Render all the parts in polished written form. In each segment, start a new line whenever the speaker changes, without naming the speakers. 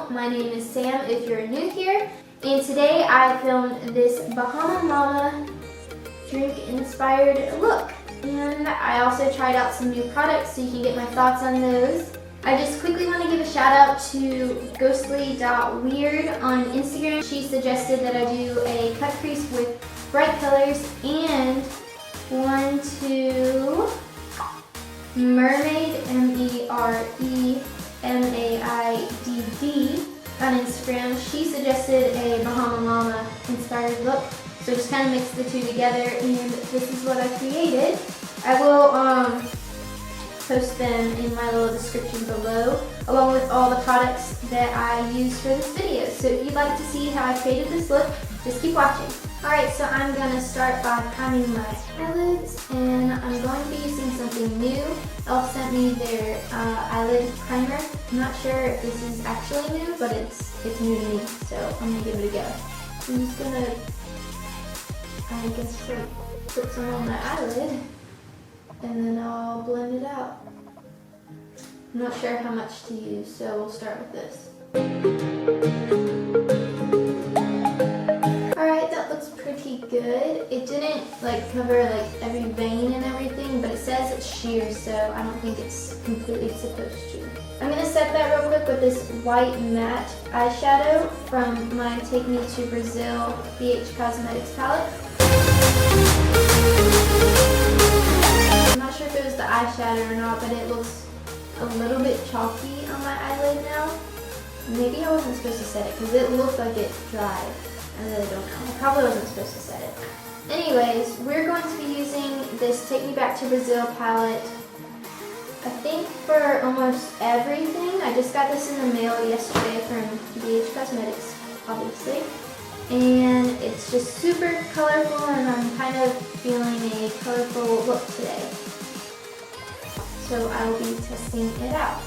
channel. My name is Sam if you're new here, and today I filmed this Bahama Mama drink inspired look. And I also tried out some new products so you can get my thoughts on those. I just quickly want to give a shout out to ghostly.weird on Instagram. She suggested that I do a cut crease with bright colors and Mermaid, MEREMAIDD on Instagram. She suggested a Bahama Mama inspired look. So just kind of mix the two together, and this is what I created. I will post them in my little description below, along with all the products that I used for this video. So if you'd like to see how I created this look, just keep watching. Alright, so I'm going to start by priming my eyelids, and I'm going to be using something new. Elf sent me their eyelid primer. I'm not sure if this is actually new, but it's new to me, so I'm going to give it a go. I'm just going to, I guess, put some on my eyelid, and then I'll blend it out. I'm not sure how much to use, so we'll start with this. Alright, that looks pretty good. It didn't cover every vein and everything, but it says it's sheer, so I don't think it's completely supposed to. I'm going to set that real quick with this white matte eyeshadow from my Take Me to Brazil BH Cosmetics palette. I'm not sure if it was the eyeshadow or not, but it looks a little bit chalky on my eyelid now. Maybe I wasn't supposed to set it because it looked like it dried. I really don't know. I probably wasn't supposed to set it. Anyways, we're going to be using this Take Me Back to Brazil palette, I think, for almost everything. I just got this in the mail yesterday from BH Cosmetics, obviously. And it's just super colorful, and I'm kind of feeling a colorful look today. So I will be testing it out.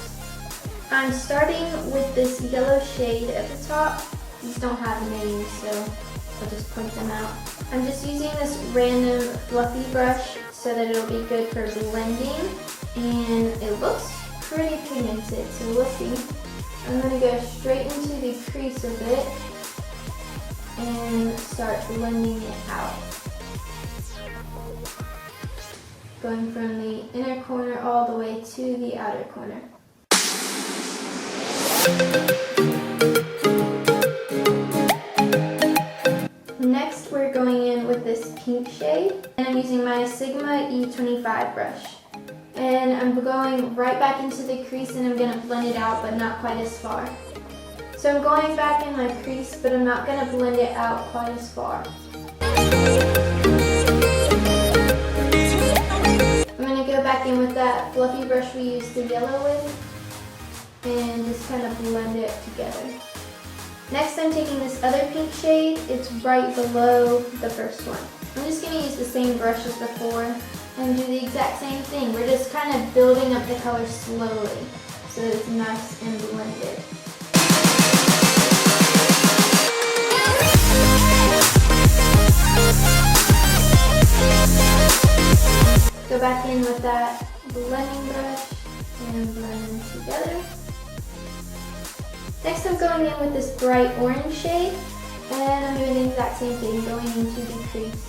I'm starting with this yellow shade at the top. These don't have names, so I'll just point them out. I'm just using this random fluffy brush so that it'll be good for blending. And it looks pretty pigmented, so we'll see. I'm going to go straight into the crease of it and start blending it out. Going from the inner corner all the way to the outer corner. Next, we're going in with this pink shade, and I'm using my Sigma E25 brush. And I'm going right back into the crease, and I'm going to blend it out, but not quite as far. So I'm going back in my crease, but I'm not going to blend it out quite as far. I'm going to go back in with that fluffy brush we used the yellow with, and just kind of blend it together. Next, I'm taking this other pink shade. It's right below the first one. I'm just going to use the same brush as before and do the exact same thing. We're just kind of building up the color slowly so that it's nice and blended. Go back in with that blending brush and blend them together. Next, I'm going in with this bright orange shade, and I'm doing the exact same thing, going into the crease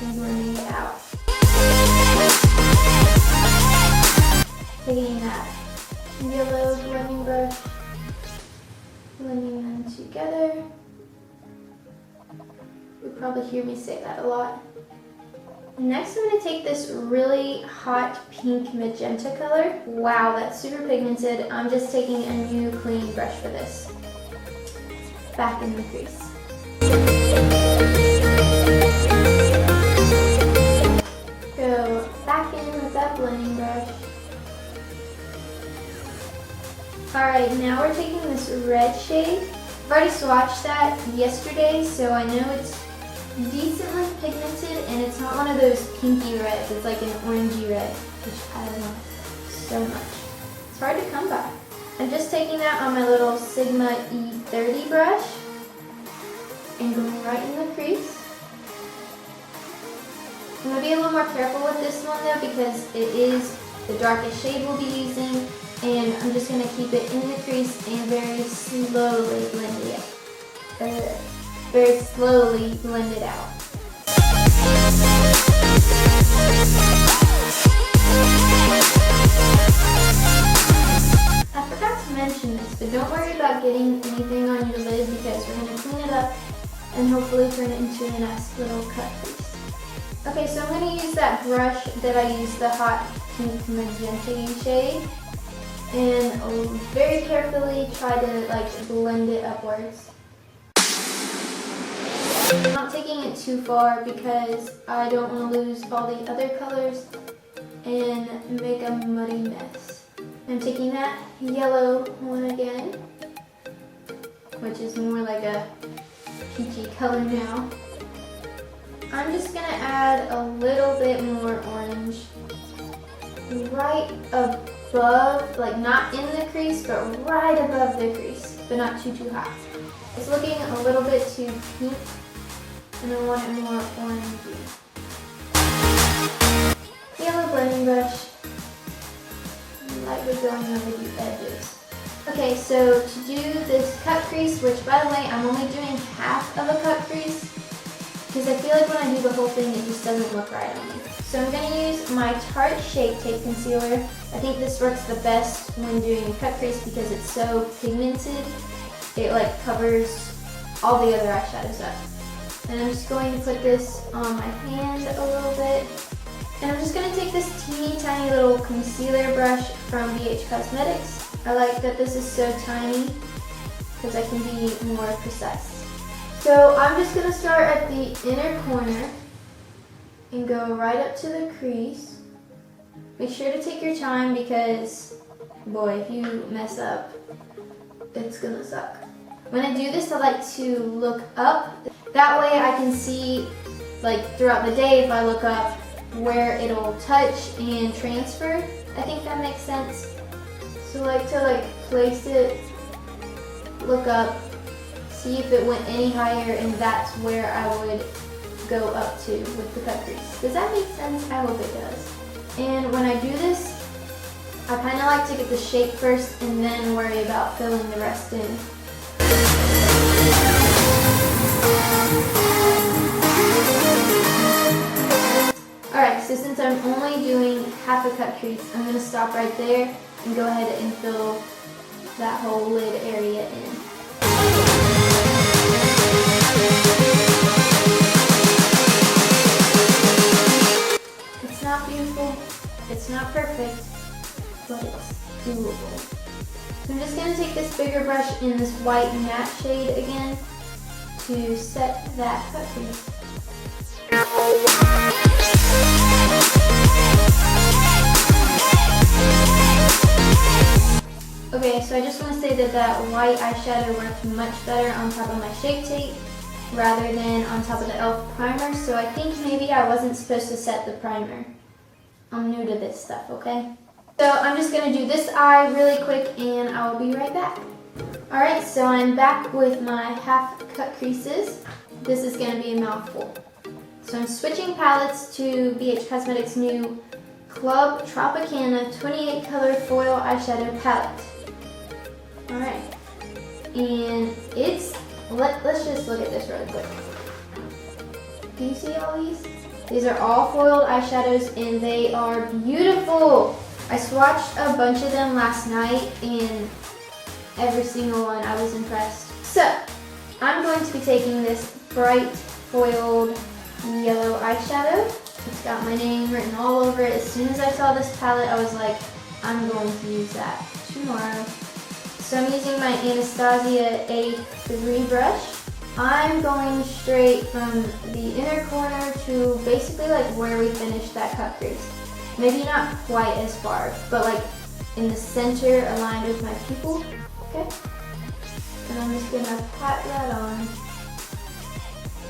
and blending it out. Taking that yellow blending brush, blending them together. You'll probably hear me say that a lot. Next, I'm going to take this really hot pink magenta color. Wow, that's super pigmented. I'm just taking a new clean brush for this. Back in the crease. Go back in with that blending brush. Alright, now we're taking this red shade. I've already swatched that yesterday, so I know it's decently pigmented, and it's not one of those pinky reds. It's like an orangey red, which I love so much. It's hard to come by. I'm just taking that on my little Sigma E30 brush and going right in the crease. I'm going to be a little more careful with this one though, because it is the darkest shade we'll be using, And I'm just going to keep it in the crease and very slowly blend it. Very slowly blend it out. I forgot to mention this, but don't worry about getting anything on your lid because we're going to clean it up and hopefully turn it into a nice little cut crease. Okay, so I'm going to use that brush that I used, the hot pink magenta shade, and very carefully try to blend it upwards. I'm not taking it too far because I don't want to lose all the other colors and make a muddy mess. I'm taking that yellow one again, which is more like a peachy color now. I'm just going to add a little bit more orange right above, like not in the crease, but right above the crease, but not too hot. It's looking a little bit too pink, and I want it more orangey. Yellow blending brush, lightly going over the edges. Okay, so to do this cut crease, which by the way, I'm only doing half of a cut crease, because I feel like when I do the whole thing, it just doesn't look right on me. So I'm going to use my Tarte Shape Tape Concealer. I think this works the best when doing a cut crease because it's so pigmented. It covers all the other eyeshadows up. And I'm just going to put this on my hand a little bit. And I'm just going to take this teeny tiny little concealer brush from BH Cosmetics. I like that this is so tiny because I can be more precise. So I'm just going to start at the inner corner and go right up to the crease. Make sure to take your time because, boy, if you mess up, it's going to suck. When I do this, I like to look up. That way I can see, throughout the day, if I look up, where it'll touch and transfer. I think that makes sense. So I like to place it, look up, see if it went any higher, and that's where I would go up to with the cut crease. Does that make sense? I hope it does. And when I do this, I kind of like to get the shape first and then worry about filling the rest in. Alright, so since I'm only doing half a cut crease, I'm going to stop right there and go ahead and fill that whole lid area in. It's not beautiful, it's not perfect, but it's doable. So I'm just going to take this bigger brush in this white matte shade again to set that cut crease. Okay, so I just want to say that white eyeshadow worked much better on top of my Shape Tape rather than on top of the elf primer, so I think maybe I wasn't supposed to set the primer. I'm new to this stuff, okay? So I'm just going to do this eye really quick and I'll be right back. Alright, so I'm back with my half cut creases. This is going to be a mouthful. So I'm switching palettes to BH Cosmetics' new Club Tropicana 28 color foil eyeshadow palette. Alright, and let's just look at this really quick. Do you see all these? These are all foiled eyeshadows and they are beautiful. I swatched a bunch of them last night and every single one I was impressed. So, I'm going to be taking this bright foiled yellow eyeshadow. It's got my name written all over it. As soon as I saw this palette, I was like, I'm going to use that tomorrow. So I'm using my Anastasia A3 brush. I'm going straight from the inner corner to basically where we finished that cut crease. Maybe not quite as far, but in the center aligned with my pupil, okay? And I'm just gonna pat that on.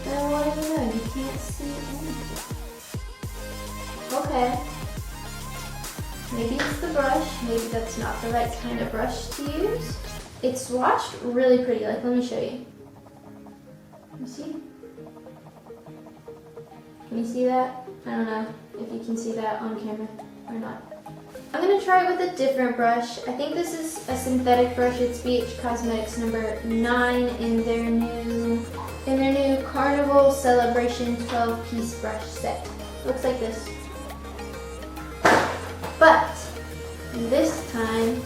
And what do you know, you can't see anything. Okay. Maybe it's the brush, maybe that's not the right kind of brush to use. It's swatched really pretty, let me show you. You see? Can you see that? I don't know if you can see that on camera or not. I'm going to try it with a different brush. I think this is a synthetic brush. It's BH Cosmetics number 9 in their new Carnival Celebration 12-piece brush set. Looks like this. But this time,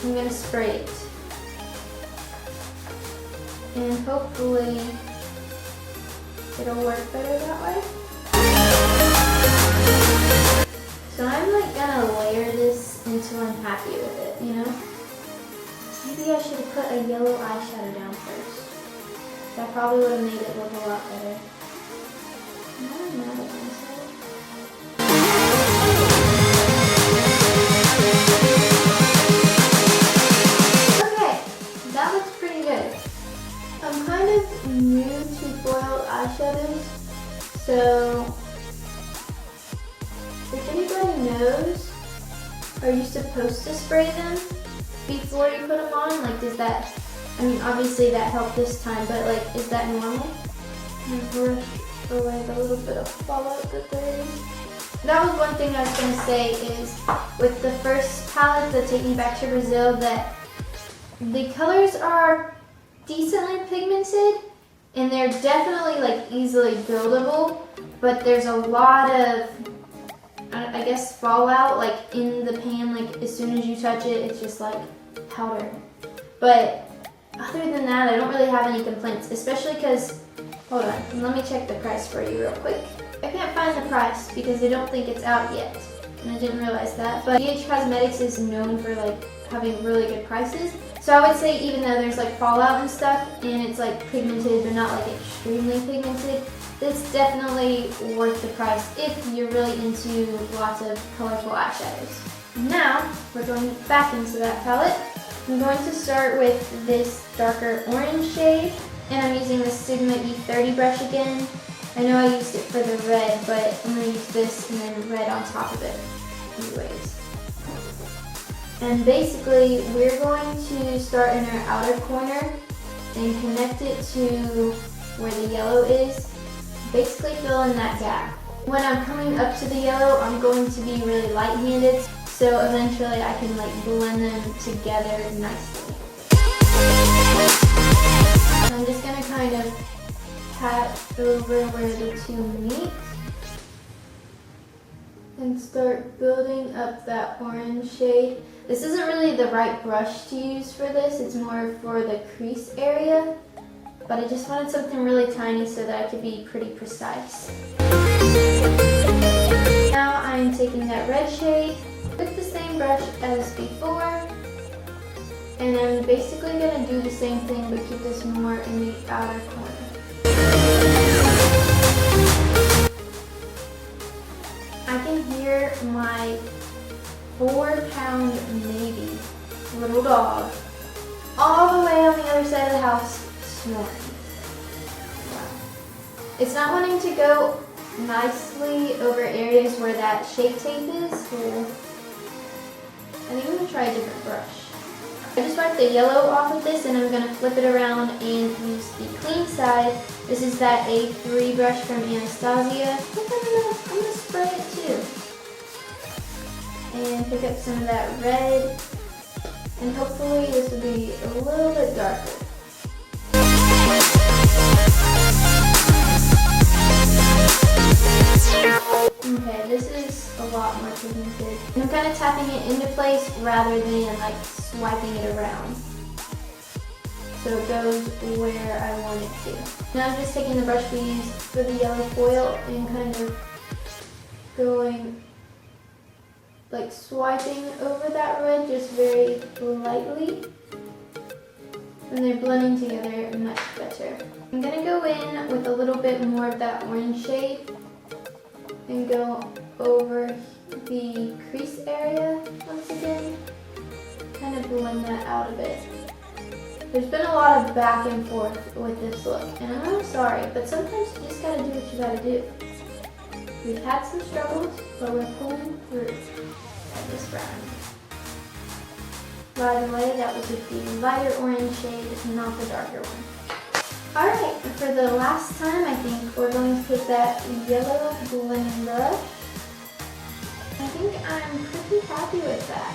I'm going to spray it. And hopefully, it'll work better that way. So I'm like gonna layer this until I'm happy with it, you know? Maybe I should have put a yellow eyeshadow down first. That probably would have made it look a lot better. I'm mad at myself. Okay, that looks pretty good. I'm kind of new to foiled eyeshadows, so if anybody knows, are you supposed to spray them before you put them on? Like, does that, I mean, obviously that helped this time, but like, is that normal? I'm gonna brush away the little bit of fallout that there is. That was one thing I was gonna say is, with the first palette, the Take Me Back to Brazil, that the colors are decently pigmented, and they're definitely like easily buildable, but there's a lot of, I guess, fallout like in the pan. Like as soon as you touch it, it's just like powder. But other than that, I don't really have any complaints, especially because, hold on, let me check the price for you real quick. I can't find the price because I don't think it's out yet, and I didn't realize that. But BH Cosmetics is known for like having really good prices. So I would say, even though there's like fallout and stuff, and it's like pigmented but not like extremely pigmented, it's definitely worth the price if you're really into lots of colorful eyeshadows. Now, we're going back into that palette. I'm going to start with this darker orange shade, and I'm using the Sigma E30 brush again. I know I used it for the red, but I'm going to use this and then red on top of it anyways. And basically, we're going to start in our outer corner and connect it to where the yellow is. Basically fill in that gap. When I'm coming up to the yellow, I'm going to be really light-handed, so eventually I can like blend them together nicely. I'm just gonna kind of pat over where the two meet and start building up that orange shade. This isn't really the right brush to use for this, it's more for the crease area. But I just wanted something really tiny so that I could be pretty precise. Now I'm taking that red shade with the same brush as before, and I'm basically going to do the same thing but keep this more in the outer corner. I can hear my 4-pound maybe little dog all the way on the other side of the house snoring. Wow. It's not wanting to go nicely over areas where that shape tape is, so I think I'm going to try a different brush. I just wiped the yellow off of this and I'm going to flip it around and use the clean side. This is that A3 brush from Anastasia. I'm going to spray it too. And pick up some of that red, and hopefully this will be a little bit darker. Okay, this is a lot more pigmented. I'm kind of tapping it into place rather than like swiping it around, so it goes where I want it to. Now I'm just taking the brush we used for the yellow foil and kind of going, like swiping over that red just very lightly, and they're blending together much better. I'm going to go in with a little bit more of that orange shade and go over the crease area once again, kind of blend that out a bit. There's been a lot of back and forth with this look, and I'm really sorry, but sometimes you just gotta do what you gotta do. We've had some struggles, but we're pulling through this round. By the way, that was with the lighter orange shade, not the darker one. Alright, for the last time, I think we're going to take that yellow blending brush I think I'm pretty happy with that.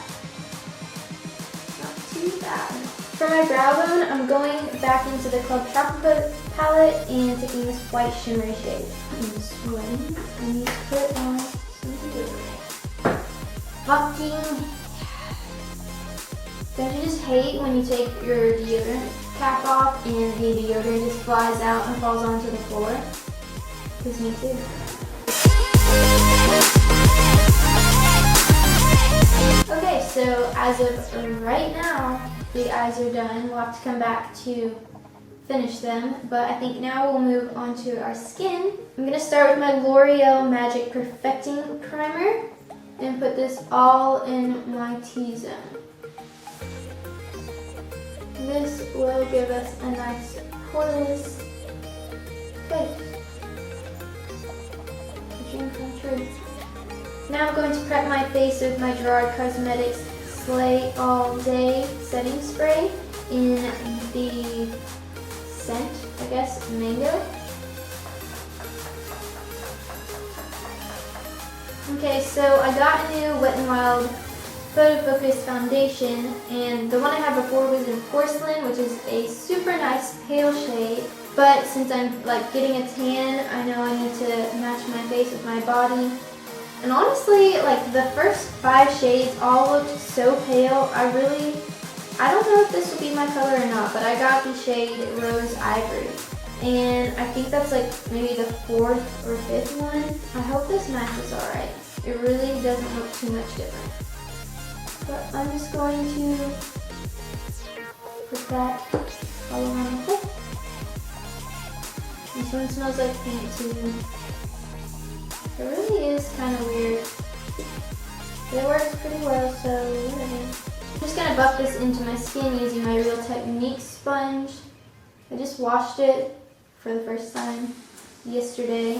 Not too bad. For my brow bone, I'm going back into the Club Tropical palette and taking this white shimmery shade. I'm sweating. I need to put on some deodorant. Fucking. Don't you just hate when you take your deodorant cap off and the deodorant just flies out and falls onto the floor? Because me too. Okay, so as of right now, the eyes are done. We'll have to come back to finish them, but I think now we'll move on to our skin. I'm going to start with my L'Oreal Magic Perfecting Primer and put this all in my T-zone. This will give us a nice poreless face. Dream come true. Now I'm going to prep my face with my Gerard Cosmetics Slay All Day Setting Spray in the scent, I guess, mango. Okay, so I got a new Wet n Wild photofocus foundation, and the one I had before was in Porcelain, which is a super nice pale shade. But since I'm like getting a tan, I know I need to match my face with my body. And honestly, like the first 5 shades all looked so pale. I don't know if this will be my color or not, but I got the shade Rose Ivory. And I think that's like maybe the 4th or 5th one. I hope this matches alright. It really doesn't look too much different. But I'm just going to put that all around my face. This one smells like paint too. It really is kind of weird. But it works pretty well, so whatever. I'm just going to buff this into my skin using my Real Techniques sponge. I just washed it for the first time yesterday,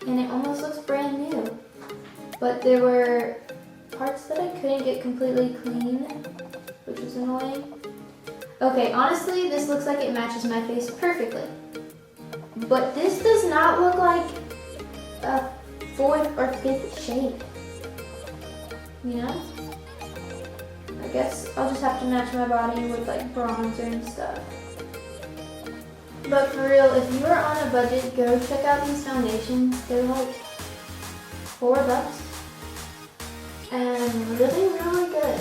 and it almost looks brand new. But there were parts that I couldn't get completely clean, which was annoying. Okay, honestly, this looks like it matches my face perfectly. But this does not look like a 4th or 5th shade. You know? I guess I'll just have to match my body with like bronzer and stuff. But for real, if you are on a budget, go check out these foundations. They're like $4 and really, really good.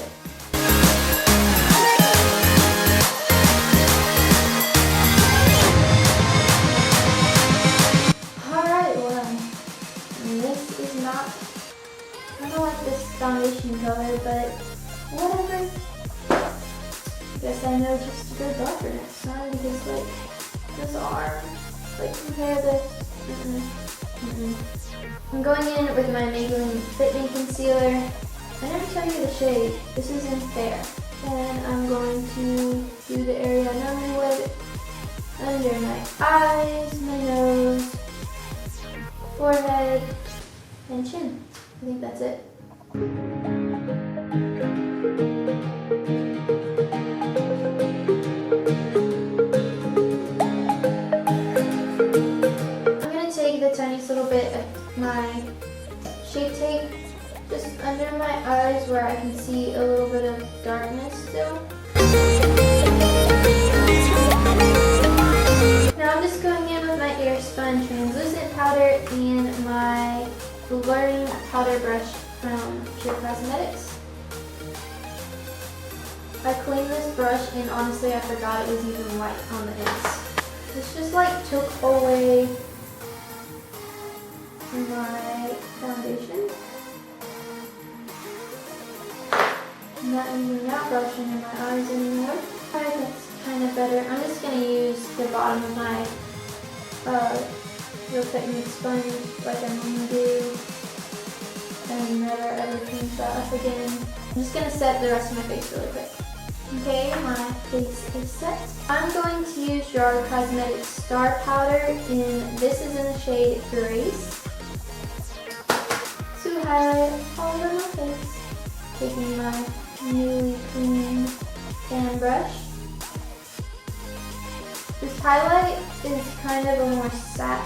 Alright, well, this is not, I don't like this foundation color, but whatever. I guess I know just to go darker next time, because like this arm, like compare this. I'm going in with my Maybelline Fit Me Concealer. I never tell you the shade. This is in Fair. And I'm going to do the area I normally would under my eyes, my nose, forehead, and chin. I think that's it. Tiniest little bit of my Shape Tape just under my eyes where I can see a little bit of darkness still. Now I'm just going in with my Airspun translucent powder and my blurring powder brush from Gerard Cosmetics. I cleaned this brush and honestly I forgot it was even white on the ends. This just like took away my foundation. I'm not using that brush under my eyes anymore. Alright, that's kind of better. I'm just going to use the bottom of my Real Techniques sponge like I normally do, and never ever change that up again. I'm just going to set the rest of my face really quick. Okay, my face is set. I'm going to use Gerard Cosmetics Star Powder, and this is in the shade Grace, to highlight all over my face. Taking my newly cleaned fan brush. This highlight is kind of a more satin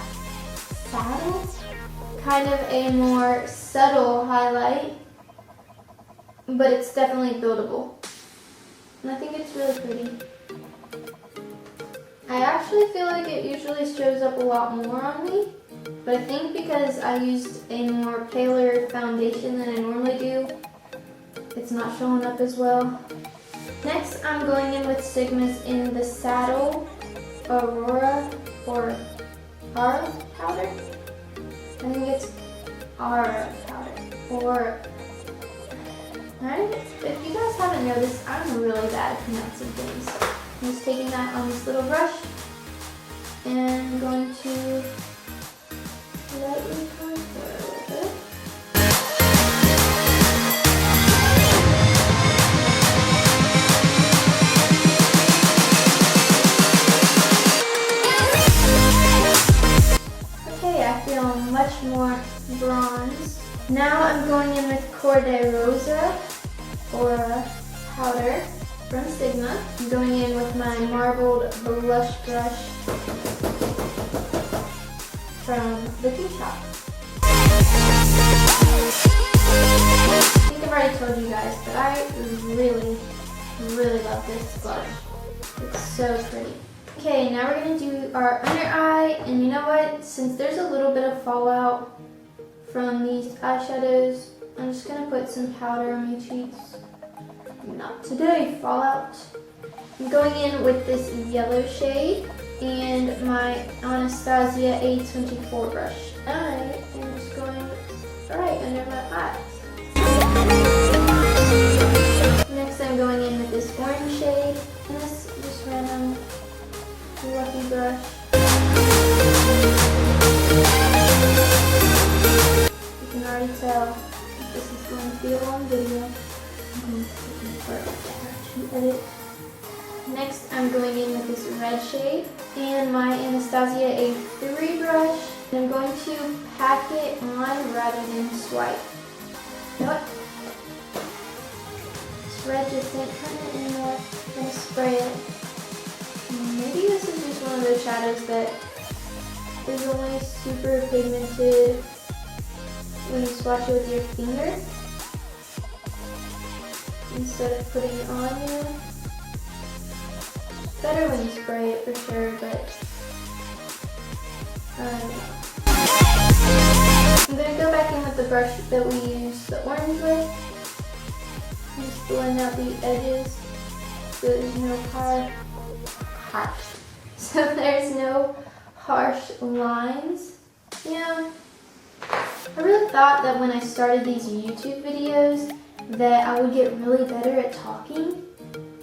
kind of a more subtle highlight, but it's definitely buildable. And I think it's really pretty. I actually feel like it usually shows up a lot more on me, but I think because I used a more paler foundation than I normally do, it's not showing up as well. Next, I'm going in with Sigma's in the Saddle Aurora or Aura powder. I think it's Aura powder. Or, if you guys haven't noticed, I'm really bad at pronouncing things. I'm just taking that on this little brush and I'm going to lightly contour a little bit. Okay, I feel much more bronze. Now I'm going in with cor-de-rosa or powder from Sigma. I'm going in with my marbled blush brush from the Cute Shop. I think I've already told you guys, but I really, really love this blush. It's so pretty. Okay, now we're going to do our under eye, and you know what? Since there's a little bit of fallout from these eyeshadows, I'm just going to put some powder on my cheeks. Not today, fallout. I'm going in with this yellow shade and my Anastasia A24 brush. I am just going right under my eyes. Next I'm going in with this orange shade and this just random fluffy brush. You can already tell this is going to be a long video. To edit. Next, I'm going in with this red shade and my Anastasia A3 brush. And I'm going to pack it on rather than swipe. You know what? This red just ain't cutting it anymore. I'm going to spray it. Maybe this is just one of those shadows that is only super pigmented when you swatch it with your finger, instead of putting it on, you know. It's better when you spray it for sure, but I don't know. I'm going to go back in with the brush that we used the orange with. Just blend out the edges so there's no harsh lines. Yeah. I really thought that when I started these YouTube videos that I would get really better at talking,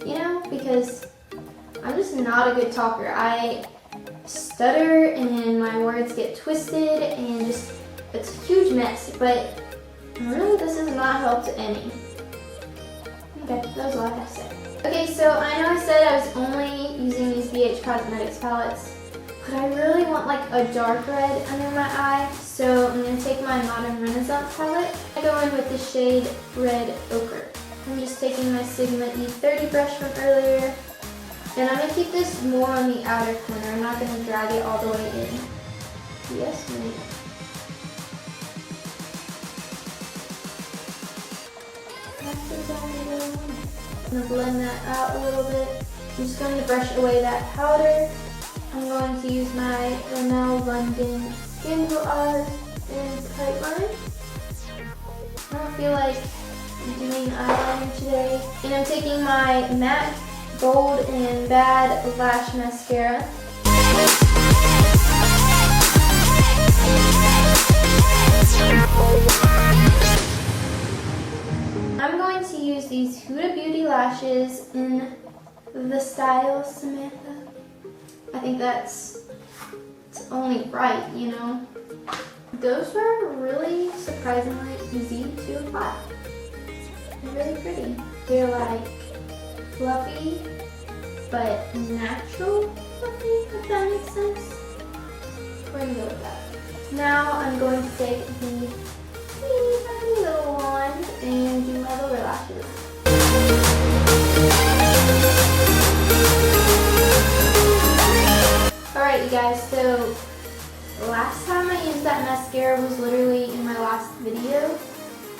you know, because I'm just not a good talker. I stutter and my words get twisted and just, it's a huge mess, but really this has not helped any. Okay, that was all I have to say. Okay, so I know I said I was only using these BH Cosmetics palettes, but I really want like a dark red under my eye, so I'm going to take my Modern Renaissance palette. I go in with the shade Red Ochre. I'm just taking my Sigma E30 brush from earlier, and I'm going to keep this more on the outer corner. I'm not going to drag it all the way in. Yes, ma'am. I'm going to blend that out a little bit. I'm just going to brush away that powder. I'm going to use my Rimmel London Scandaleyes in Tight Line. I don't feel like doing eyeliner today. And I'm taking my MAC Bold and Bad Lash Mascara. I'm going to use these Huda Beauty lashes in the style Samantha. I think it's only right, you know. Those were really surprisingly easy to apply. They're really pretty. They're like fluffy, but natural fluffy, if that makes sense. We're gonna go with that. Now I'm going to take the teeny tiny little wand and do my lower lashes. Alright you guys, so last time I used that mascara was literally in my last video,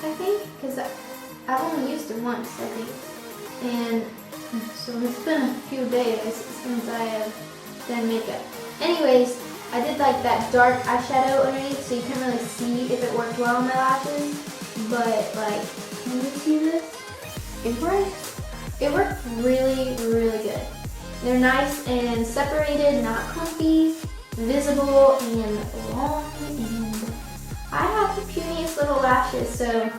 I think, because I've only used it once, I think. And so it's been a few days since I have done makeup. Anyways, I did like that dark eyeshadow underneath, so you can't really see if it worked well on my lashes. But like, can you see this? It worked really, really good. They're nice and separated, not clumpy, visible, and long. And I have the puniest little lashes, so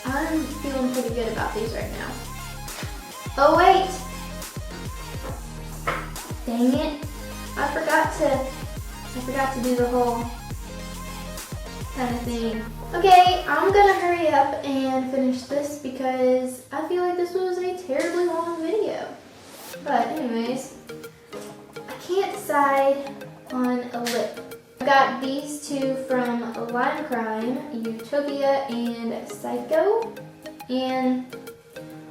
I'm feeling pretty good about these right now. Oh wait! Dang it! I forgot to do the whole kind of thing. Okay, I'm gonna hurry up and finish this because I feel like this was a terribly long video. But anyways, I can't decide on a lip. I got these two from Limecrime, Utopia and Psycho. And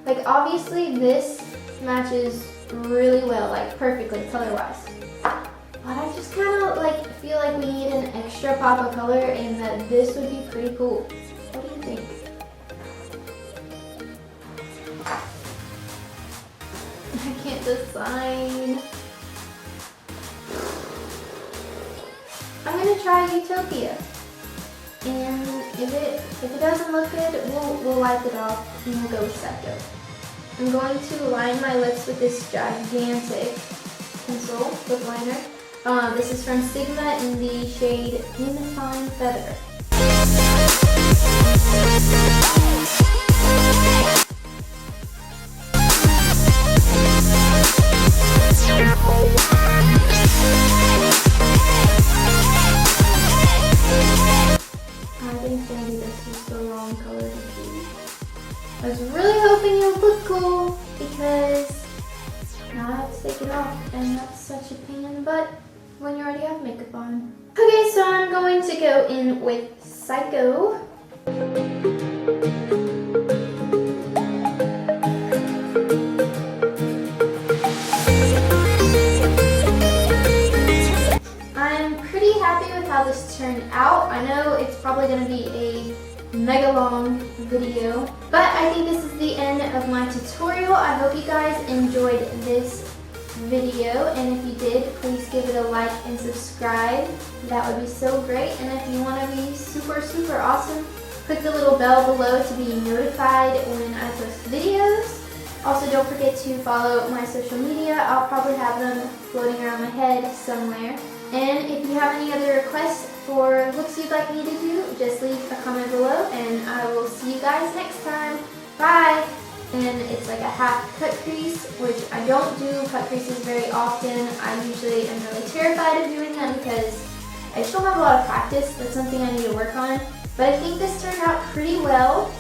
like obviously this matches really well, like perfectly color-wise. But I just kind of like feel like we need an extra pop of color and that this would be pretty cool. What do you think? I can't decide. I'm gonna try Utopia. And if it doesn't look good, we'll wipe it off and we'll go with Psycho. I'm going to line my lips with this gigantic pencil lip liner. This is from Sigma in the shade In Fine Feather. I think maybe this is the wrong color to choose. I was really hoping it would look cool because now I have to take it off and that's such a pain, but when you already have makeup on. Okay, so I'm going to go in with Psycho. I'm pretty happy with how this turned out. I know it's probably going to be a mega long video, but I think this is the end of my tutorial. I hope you guys enjoyed this video, and if you did, please give it a like and subscribe. That would be so great. And if you want to be super awesome, click the little bell below to be notified when I post videos. Also, don't forget to follow my social media. I'll probably have them floating around my head somewhere. And if you have any other requests for looks you'd like me to do, just leave a comment below and I will see you guys next time. Bye! And it's like a half cut crease, which I don't do cut creases very often. I usually am really terrified of doing them because I just don't have a lot of practice. That's something I need to work on. But I think this turned out pretty well.